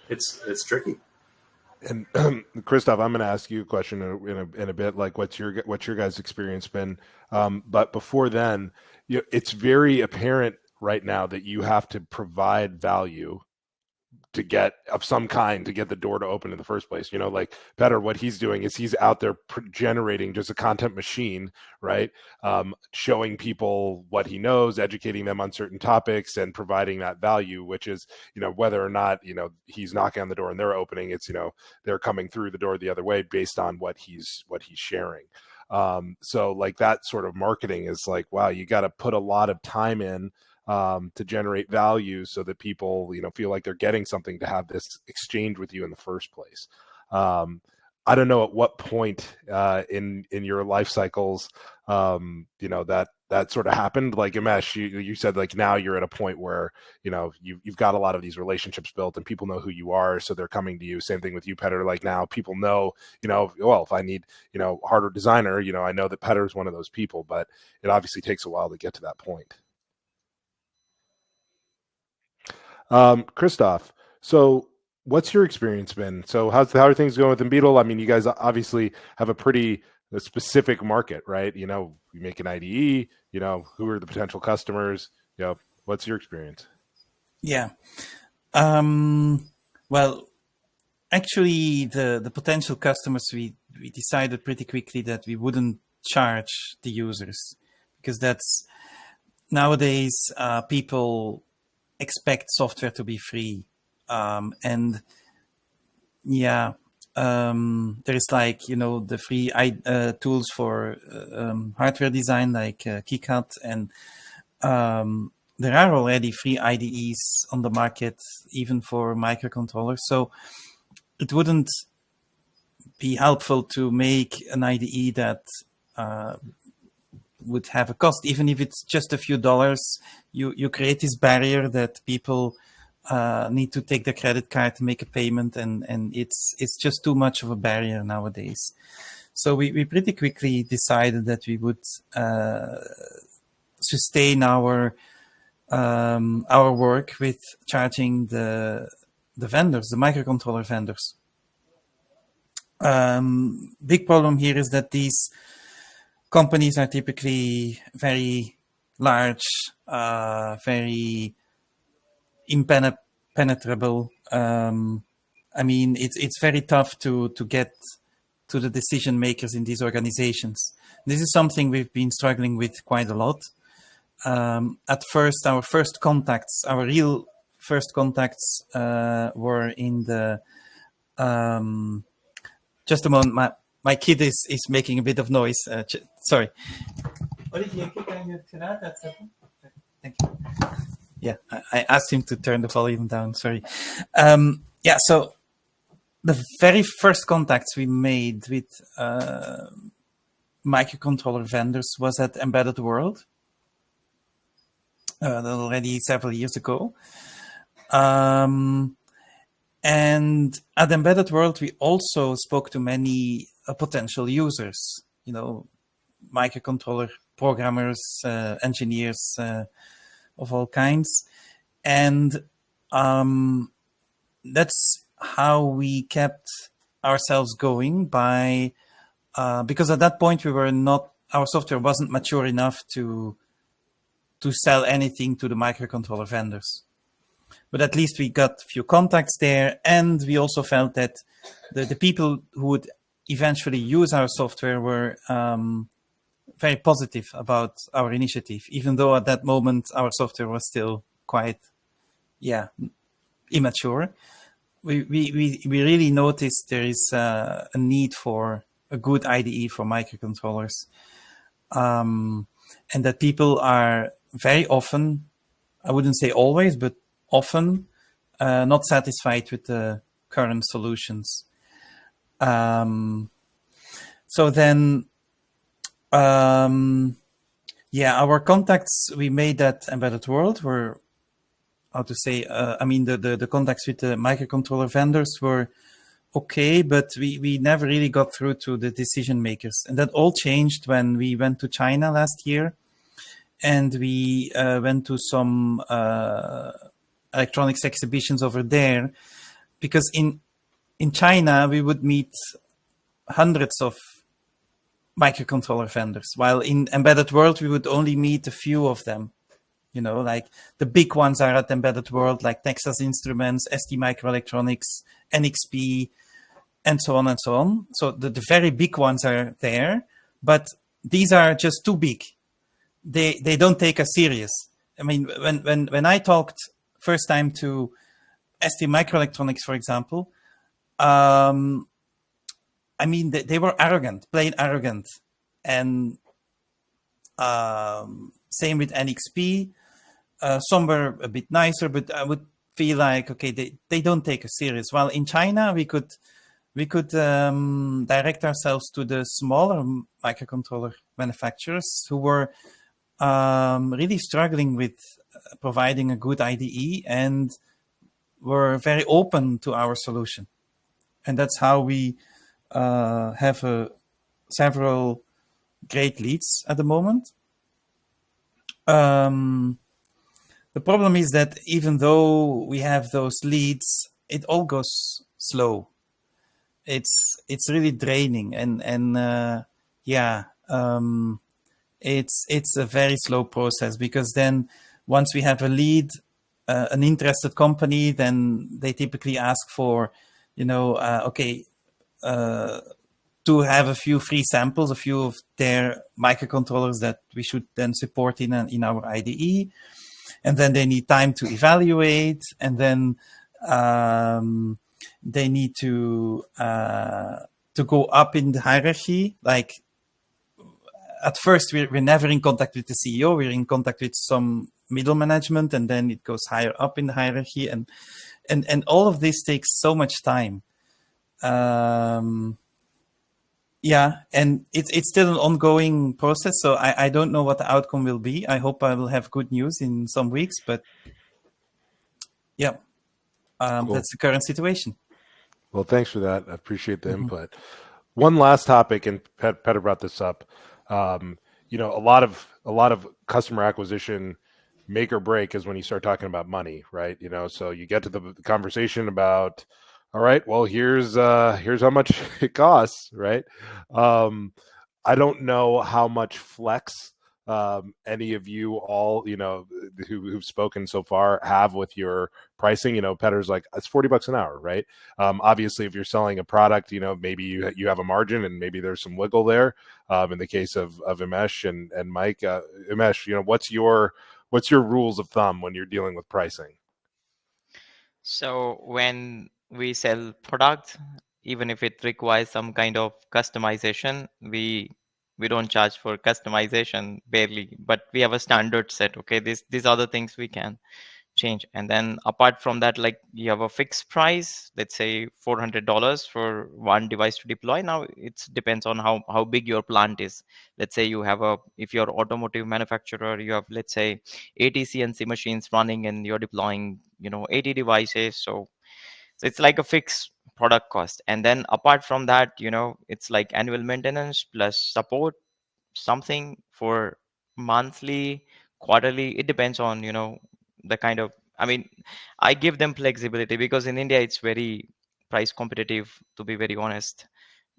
D: It's tricky.
A: And Christoph, I'm going to ask you a question in a bit. Like, what's your guys' experience been? But before then, it's very apparent right now that you have to provide value to get of some kind to get the door to open in the first place. Like Petter, what he's doing is he's out there generating just a content machine, right? Showing people what he knows, educating them on certain topics, and providing that value, which is, whether or not, he's knocking on the door and they're opening, it's, they're coming through the door the other way based on what he's sharing. So like that sort of marketing is like, wow, you got to put a lot of time in to generate value so that people, feel like they're getting something to have this exchange with you in the first place. I don't know at what point in your life cycles, that sort of happened. Like Umesh, you said like now you're at a point where, you've got a lot of these relationships built and people know who you are. So they're coming to you. Same thing with you, Petter. Like now people know, well, if I need, hardware designer, I know that Petter is one of those people, but it obviously takes a while to get to that point. Christoph, so what's your experience been? So how are things going with Embeetle? I mean, you guys obviously have a pretty specific market, right? You make an IDE, who are the potential customers? What's your experience?
E: Yeah. Well, actually, the potential customers, we decided pretty quickly that we wouldn't charge the users because that's nowadays people expect software to be free. And yeah, there is like, the free tools for hardware design like KiCad. And there are already free IDEs on the market, even for microcontrollers. So it wouldn't be helpful to make an IDE that would have a cost, even if it's just a few dollars. You create this barrier that people need to take the credit card to make a payment, and it's just too much of a barrier nowadays. So we pretty quickly decided that we would sustain our work with charging the vendors, the microcontroller vendors. Big problem here is that these companies are typically very large, very impenetrable. I mean, it's very tough to get to the decision makers in these organizations. This is something we've been struggling with quite a lot. At first, our real first contacts were in the, just a moment, my kid is making a bit of noise. Sorry. Olivier, can you turn out that setting? Thank you. Yeah, I asked him to turn the volume down, sorry. Yeah, so the very first contacts we made with microcontroller vendors was at Embedded World, already several years ago. And at Embedded World, we also spoke to many potential users, microcontroller programmers, engineers of all kinds. And that's how we kept ourselves going by, because at that point our software wasn't mature enough to sell anything to the microcontroller vendors. But at least we got a few contacts there, and we also felt that the people who would eventually use our software were very positive about our initiative, even though at that moment our software was still quite, immature. We really noticed there is a need for a good IDE for microcontrollers, and that people are very often, I wouldn't say always, but often not satisfied with the current solutions. So then, our contacts we made at Embedded World were, the contacts with the microcontroller vendors were okay, but we never really got through to the decision makers. And that all changed when we went to China last year, and we went to some electronics exhibitions over there, because in China we would meet hundreds of microcontroller vendors, while in Embedded World we would only meet a few of them. Like the big ones are at Embedded World, like Texas Instruments, ST Microelectronics, NXP, and so on and so on. So the very big ones are there, but these are just too big. They don't take us serious. I mean, when I talked first time to ST Microelectronics, for example, they were arrogant, plain arrogant. And same with NXP. Some were a bit nicer, but I would feel like, okay, they don't take us serious. While in China, we could direct ourselves to the smaller microcontroller manufacturers who were really struggling with providing a good IDE and were very open to our solution. And that's how we have several great leads at the moment. The problem is that even though we have those leads, it all goes slow. It's really draining, and it's a very slow process, because then once we have a lead, an interested company, then they typically ask for, to have a few free samples, a few of their microcontrollers that we should then support in our IDE. And then they need time to evaluate, and then they need to go up in the hierarchy. Like at first we're never in contact with the CEO. We're in contact with some middle management, and then it goes higher up in the hierarchy, and all of this takes so much time. Yeah, and it's still an ongoing process, so I don't know what the outcome will be. I hope I will have good news in some weeks, but yeah,
A: Cool.
E: that's the current situation.
A: Well, thanks for that. I appreciate the input. One last topic, and Petter brought this up. You know, a lot of customer acquisition make or break is when you start talking about money, right? You know, so you get to the conversation about, all right, well, here's how much it costs, right? I don't know how much flex any of you all, you know, who've spoken so far have with your pricing. You know, Petter's like, it's $40 an hour, right? Obviously, if you're selling a product, you know, maybe you have a margin and maybe there's some wiggle there. In the case of Imesh and Mike, Imesh, you know, what's your rules of thumb when you're dealing with pricing?
B: So when we sell product, even if it requires some kind of customization, we don't charge for customization barely, but we have a standard set. Okay, these are the things we can change. And then apart from that, like you have a fixed price, let's say $400 for one device to deploy. Now it depends on how big your plant is. Let's say you have if you're automotive manufacturer, you have, let's say, 80 CNC machines running and you're deploying, 80 devices. So it's like a fixed product cost. And then apart from that, it's like annual maintenance plus support, something for monthly, quarterly. It depends on the kind of, I mean, I give them flexibility because in India it's very price competitive, to be very honest.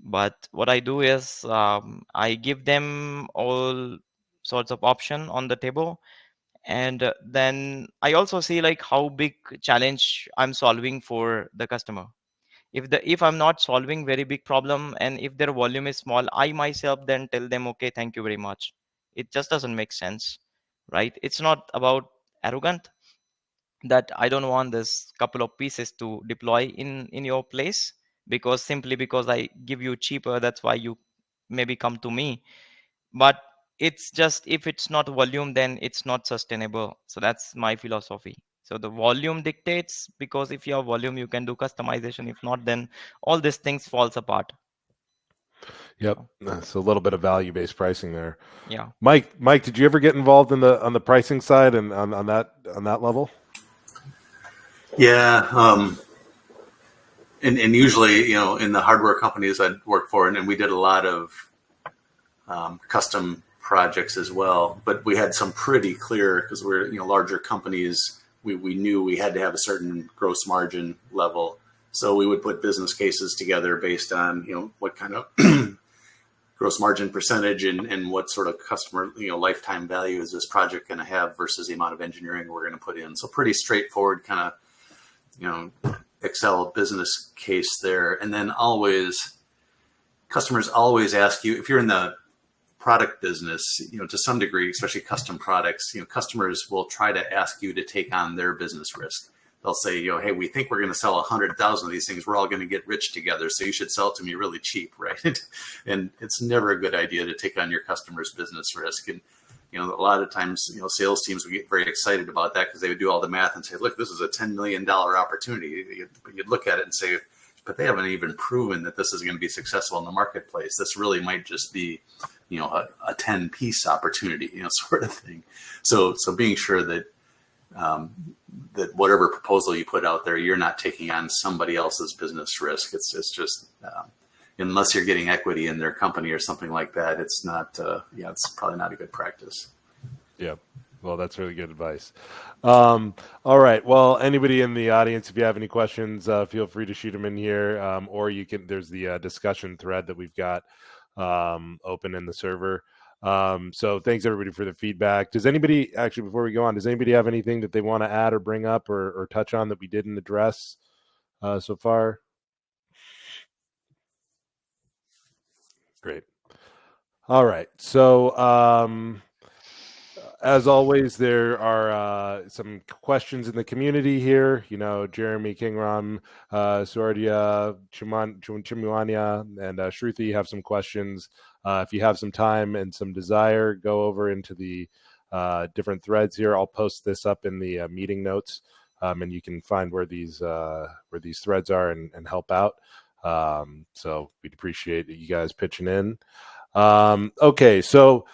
B: But what I do is, I give them all sorts of option on the table. And then I also see like how big challenge I'm solving for the customer. If I'm not solving very big problem and if their volume is small, I myself then tell them, okay, thank you very much. It just doesn't make sense, right? It's not about arrogant that I don't want this couple of pieces to deploy in your place, because simply because I give you cheaper, that's why you maybe come to me. But it's just, if it's not volume, then it's not sustainable. So that's my philosophy. So the volume dictates, because if you have volume you can do customization. If not, then all these things falls apart.
A: Yep. So a little bit of value-based pricing there.
B: Yeah.
A: Mike, did you ever get involved on the pricing side and on that level?
D: Yeah. And usually, in the hardware companies I'd worked for, and we did a lot of custom projects as well. But we had some pretty clear, because we're larger companies, we knew we had to have a certain gross margin level. So we would put business cases together based on what kind of gross margin percentage and what sort of customer lifetime value is this project going to have versus the amount of engineering we're going to put in. So pretty straightforward kind of Excel business case there. And then customers always ask you, if you're in the product business, to some degree, especially custom products, customers will try to ask you to take on their business risk. They'll say, hey, we think we're going to sell 100,000 of these things. We're all going to get rich together, so you should sell it to me really cheap, right? And it's never a good idea to take on your customer's business risk. And a lot of times, sales teams would get very excited about that because they would do all the math and say, look, this is a $10 million opportunity. You'd look at it and say, but they haven't even proven that this is going to be successful in the marketplace. This really might just be, a 10-piece opportunity, sort of thing. So being sure that that whatever proposal you put out there, you're not taking on somebody else's business risk. It's just unless you're getting equity in their company or something like that, it's not. It's probably not a good practice.
A: Yeah. Well, that's really good advice. All right. Well, anybody in the audience, if you have any questions, feel free to shoot them in here, or you can. There's the discussion thread that we've got open in the server. So thanks everybody for the feedback. Does anybody, actually, before we go on, does anybody have anything that they want to add or bring up or touch on that we didn't address so far? Great. All right. So as always, there are some questions in the community here. Jeremy Kingram, Suardia Chimuania, and Shruti have some questions. If you have some time and some desire, go over into the different threads here. I'll post this up in the meeting notes, and you can find where these threads are and help out. So we'd appreciate you guys pitching in. Okay, so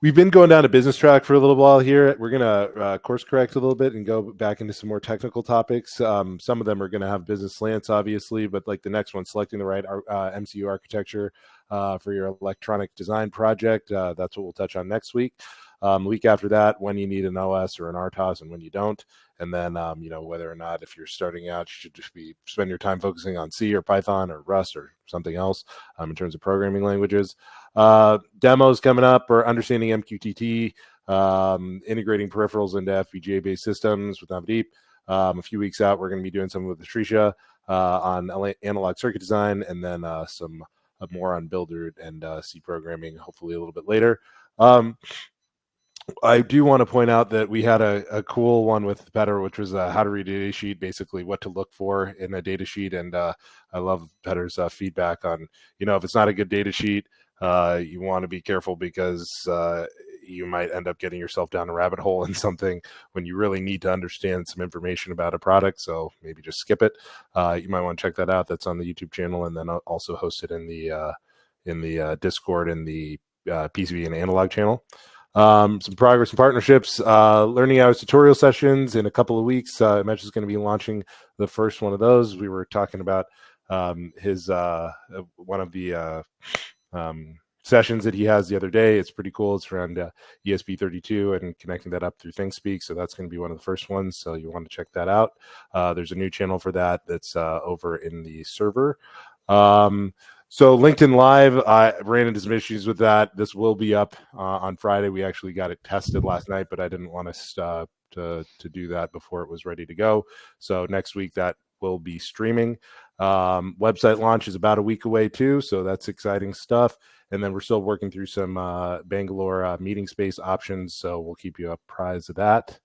A: we've been going down a business track for a little while here. We're going to course correct a little bit and go back into some more technical topics. Some of them are going to have business slants, obviously, but like the next one, selecting the right MCU architecture for your electronic design project. That's what we'll touch on next week. The week after that, when you need an OS or an RTOS and when you don't. And then, whether or not if you're starting out, you should just spend your time focusing on C or Python or Rust or something else in terms of programming languages. Demos coming up, or understanding MQTT, integrating peripherals into FPGA-based systems with Navdeep. A few weeks out, we're going to be doing something with Trisha on analog circuit design, and then some more on Builder and C programming, hopefully a little bit later. I do want to point out that we had a cool one with Petter, which was how to read a data sheet, basically what to look for in a data sheet. And I love Petter's feedback on, if it's not a good data sheet, you want to be careful because you might end up getting yourself down a rabbit hole in something when you really need to understand some information about a product. So maybe just skip it. You might want to check that out. That's on the YouTube channel, and then also hosted in the Discord and the PCB and analog channel. Some progress and partnerships, learning hours tutorial sessions in a couple of weeks. Mesh is going to be launching the first one of those. We were talking about his one of the sessions that he has the other day. It's pretty cool. It's around ESP32 and connecting that up through ThinkSpeak. So that's going to be one of the first ones. So you want to check that out. There's a new channel for that that's over in the server. So LinkedIn Live, I ran into some issues with that. This will be up on Friday. We actually got it tested last night, but I didn't want us to do that before it was ready to go. So next week that will be streaming. Website launch is about a week away too, so that's exciting stuff. And then we're still working through some Bangalore meeting space options, so we'll keep you apprised of that.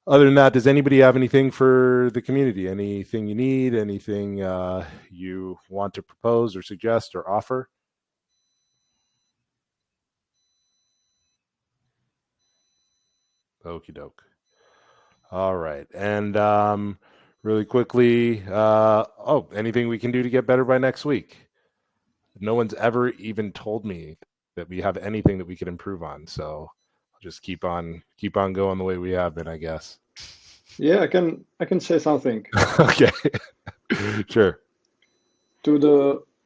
A: Other than that, does anybody have anything for the community? Anything you need? Anything you want to propose or suggest or offer? Okie doke. All right. And really quickly, anything we can do to get better by next week? No one's ever even told me that we have anything that we could improve on. So just keep on going the way we have been, I guess.
C: Yeah, I can say something.
A: Okay. Sure.
C: To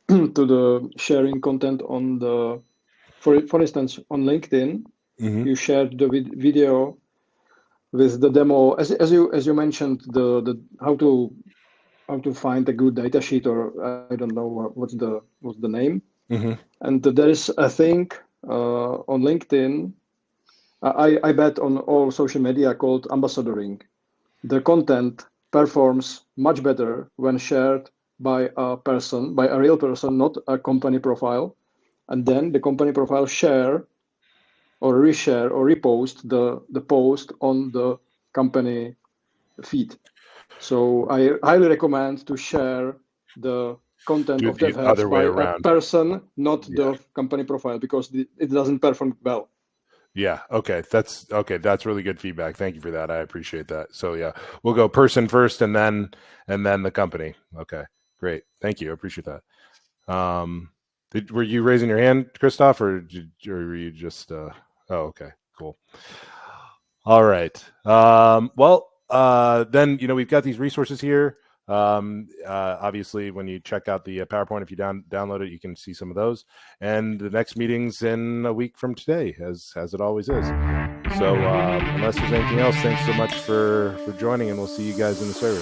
C: the sharing content on the, for instance, on LinkedIn, you shared the video with the demo, as you mentioned, the how to find a good data sheet, or I don't know what's the name. And there is a thing on LinkedIn, I bet on all social media, called ambassadoring. The content performs much better when shared by a real person, not a company profile, and then the company profile share or reshare or repost the post on the company feed. So I highly recommend to share the content of DevHabs by a person, not the company profile, because it doesn't perform well.
A: Yeah. Okay. That's really good feedback. Thank you for that. I appreciate that. So yeah, we'll go person first and then the company. Okay. Great. Thank you. I appreciate that. Were you raising your hand, Christoph, or were you just, okay, cool. All right. Then, we've got these resources here. Obviously, when you check out the PowerPoint, if you download it, you can see some of those. And the next meeting's in a week from today, as it always is. So unless there's anything else, thanks so much for joining, and we'll see you guys in the server.